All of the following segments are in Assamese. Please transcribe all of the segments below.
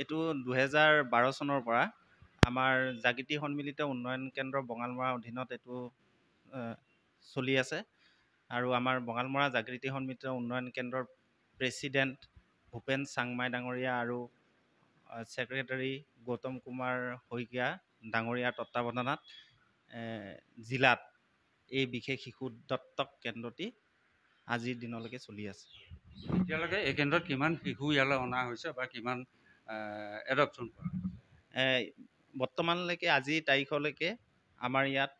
এইটো 2012 চনৰ পৰা আমাৰ জাগৃতি সন্মিলিত উন্নয়ন কেন্দ্ৰ বঙালমৰাৰ অধীনত এইটো চলি আছে আৰু আমাৰ বঙালমৰা জাগৃতি সন্মিলিত উন্নয়ন কেন্দ্ৰৰ প্ৰেছিডেণ্ট ভূপেন চাংমাই ডাঙৰীয়া আৰু ছেক্ৰেটাৰী গৌতম কুমাৰ শইকীয়া ডাঙৰীয়াৰ তত্বাৱধানত জিলাত এই বিশেষ শিশু দত্তক কেন্দ্ৰটি আজিৰ দিনলৈকে চলি আছে। এতিয়ালৈকে এই কেন্দ্ৰত কিমান শিশু ইয়ালৈ অনা হৈছে বা কিমান এডপশ্যন কৰা বৰ্তমানলৈকে আজিৰ তাৰিখলৈকে আমাৰ ইয়াত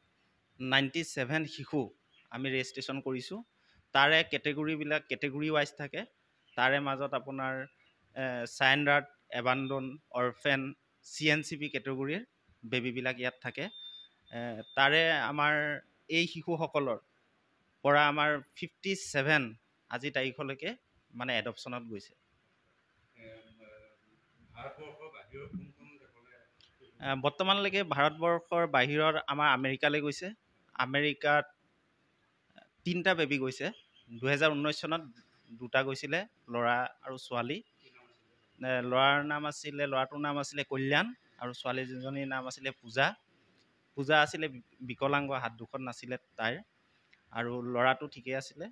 97 শিশু আমি ৰেজিষ্ট্ৰেশ্যন কৰিছোঁ। তাৰে কেটেগৰী ৱাইজ থাকে। তাৰে মাজত আপোনাৰ চাৰেণ্ডাৰ্ড, এবাণ্ডন, অৰফেন, CNCP কেটেগৰীৰ বেবীবিলাক ইয়াত থাকে। তাৰে আমাৰ এই শিশুসকলৰ পৰা আমাৰ 57 আজি তাৰিখলৈকে মানে এডপশ্যনত গৈছে। বৰ্তমানলৈকে ভাৰতবৰ্ষৰ বাহিৰত আমাৰ আমেৰিকালৈ গৈছে। আমেৰিকাত 3টা বেবী গৈছে। 2019 চনত 2টা গৈছিলে, ল'ৰা আৰু ছোৱালী। ল'ৰাটোৰ নাম আছিলে কল্যাণ আৰু ছোৱালীজনীৰ নাম আছিলে পূজা। পূজা আছিলে বিকলাংগ, হাত দুখন নাছিলে তাইৰ, আৰু ল'ৰাটো ঠিকেই আছিলে,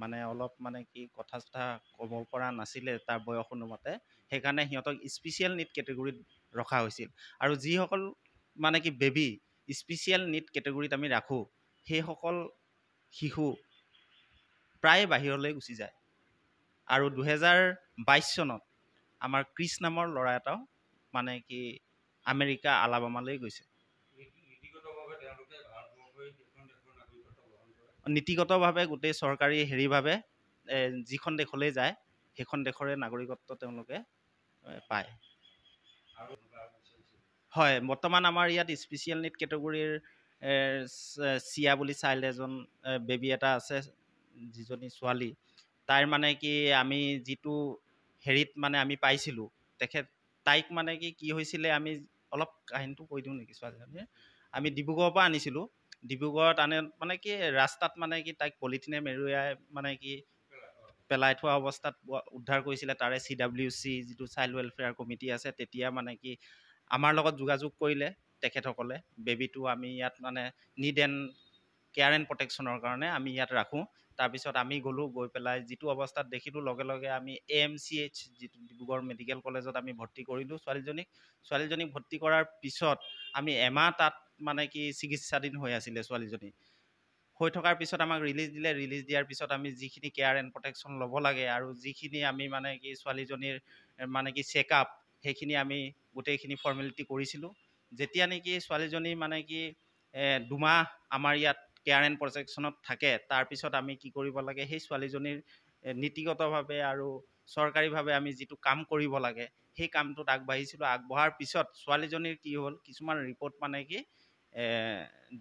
মানে অলপ মানে কি কথা চথা ক'ব পৰা নাছিলে তাৰ বয়স অনুমতে। সেইকাৰণে সিহঁতক স্পেচিয়েল নীড কেটেগৰীত ৰখা হৈছিল। আৰু যিসকল মানে কি বেবী স্পেচিয়েল নীড কেটেগৰীত আমি ৰাখোঁ, সেইসকল শিশু প্ৰায় বাহিৰলৈ গুচি যায়। আৰু 2022 চনত আমাৰ ক্ৰিছ নামৰ ল'ৰা এটাও মানে কি আমেৰিকা আলাবামালৈ গৈছে। নীতিগতভাৱে গোটেই চৰকাৰী হেৰিভাৱে যিখন দেশলৈ যায় সেইখন দেশৰে নাগৰিকত্ব তেওঁলোকে পায়। হয়, বৰ্তমান আমাৰ ইয়াত স্পেচিয়েল নীড কেটেগৰীৰ চিয়া বুলি চাইল্ড এজন বেবী এটা আছে, যিজনী ছোৱালী। তাইৰ মানে কি আমি যিটো হেৰিত মানে আমি পাইছিলোঁ, তাইক মানে কি হৈছিলে, আমি অলপ কাহিনীটো কৈ দিওঁ নেকি ছোৱালীজনীৰ? আমি ডিব্ৰুগড়ৰ পৰা আনিছিলোঁ। ডিব্ৰুগড়ত মানে কি ৰাস্তাত মানে কি তাইক পলিথিনে মেৰুৱাই মানে কি পেলাই থোৱা অৱস্থাত উদ্ধাৰ কৰিছিলে তাৰে CWC যিটো চাইল্ড ৱেলফেয়াৰ কমিটি আছে। তেতিয়া মানে কি আমাৰ লগত যোগাযোগ কৰিলে তেখেতসকলে। বেবীটো আমি ইয়াত মানে নিড এণ্ড কেয়াৰ এণ্ড প্ৰটেকশ্যনৰ কাৰণে আমি ইয়াত ৰাখোঁ। তাৰপিছত আমি গ'লোঁ, গৈ পেলাই যিটো অৱস্থাত দেখিলোঁ, লগে লগে আমি AMCH যিটো ডিব্ৰুগড় মেডিকেল কলেজত আমি ভৰ্তি কৰিলোঁ ছোৱালীজনীক ভৰ্তি কৰাৰ পিছত আমি এমাহ তাত মানে কি চিকিৎসাধীন হৈ আছিলে ছোৱালীজনী। হৈ থকাৰ পিছত আমাক ৰিলিজ দিলে। ৰিলিজ দিয়াৰ পিছত আমি যিখিনি কেয়াৰ এণ্ড প্ৰটেকশ্যন ল'ব লাগে আৰু যিখিনি আমি মানে কি ছোৱালীজনীৰ মানে কি চেকআপ, সেইখিনি আমি গোটেইখিনি ফৰ্মেলিটি কৰিছিলোঁ। যেতিয়া নেকি ছোৱালীজনী মানে কি 2 মাহ আমাৰ ইয়াত কেয়াৰ এণ্ড প্ৰটেকশ্যনত থাকে, তাৰপিছত আমি কি কৰিব লাগে, সেই ছোৱালীজনীৰ নীতিগতভাৱে আৰু চৰকাৰীভাৱে আমি যিটো কাম কৰিব লাগে সেই কামটোত আগবাঢ়িছিলোঁ। আগবঢ়াৰ পিছত ছোৱালীজনীৰ কি হ'ল, কিছুমান ৰিপৰ্ট মানে কি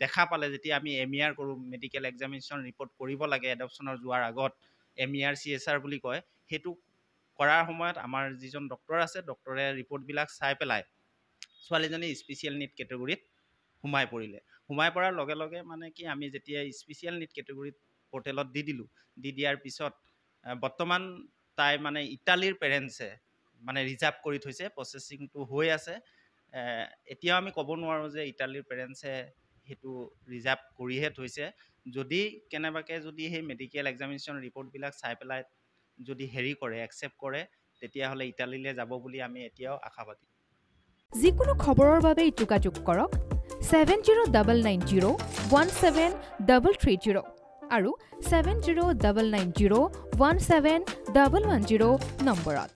দেখা পালে, যেতিয়া আমি MER কৰোঁ, মেডিকেল এক্সামিনেশ্যন ৰিপৰ্ট কৰিব লাগে এডপশ্যনৰ যোৱাৰ আগত, MER CSR বুলি কয়। সেইটো কৰাৰ সময়ত আমাৰ যিজন ডক্টৰ আছে, ডক্টৰে ৰিপৰ্টবিলাক চাই পেলাই ছোৱালীজনী স্পেচিয়েল নীড কেটেগৰীত সোমাই পৰিলে। সোমাই পৰাৰ লগে লগে মানে কি আমি যেতিয়া স্পেচিয়েল নীড কেটেগৰীত পৰ্টেলত দি দিলোঁ, দি দিয়াৰ পিছত বৰ্তমান তাই মানে ইটালীৰ পেৰেণ্টছে মানে ৰিজাৰ্ভ কৰি থৈছে, প্ৰচেছিংটো হৈ আছে। এতিয়াও আমি ক'ব নোৱাৰোঁ যে ইটালীৰ পেৰেণ্টছে সেইটো ৰিজাৰ্ভ কৰিহে থৈছে। যদি কেনেবাকৈ যদি সেই মেডিকেল এক্সামিনেশ্যন ৰিপৰ্টবিলাক চাই পেলাই যদি হেৰি কৰে, একচেপ্ট কৰে, তেতিয়াহ'লে ইটালীলৈ যাব বুলি আমি এতিয়াও আশাবাদী। যিকোনো খবৰৰ বাবে যোগাযোগ কৰক 7099017330 আৰু 7099017110 নম্বৰত।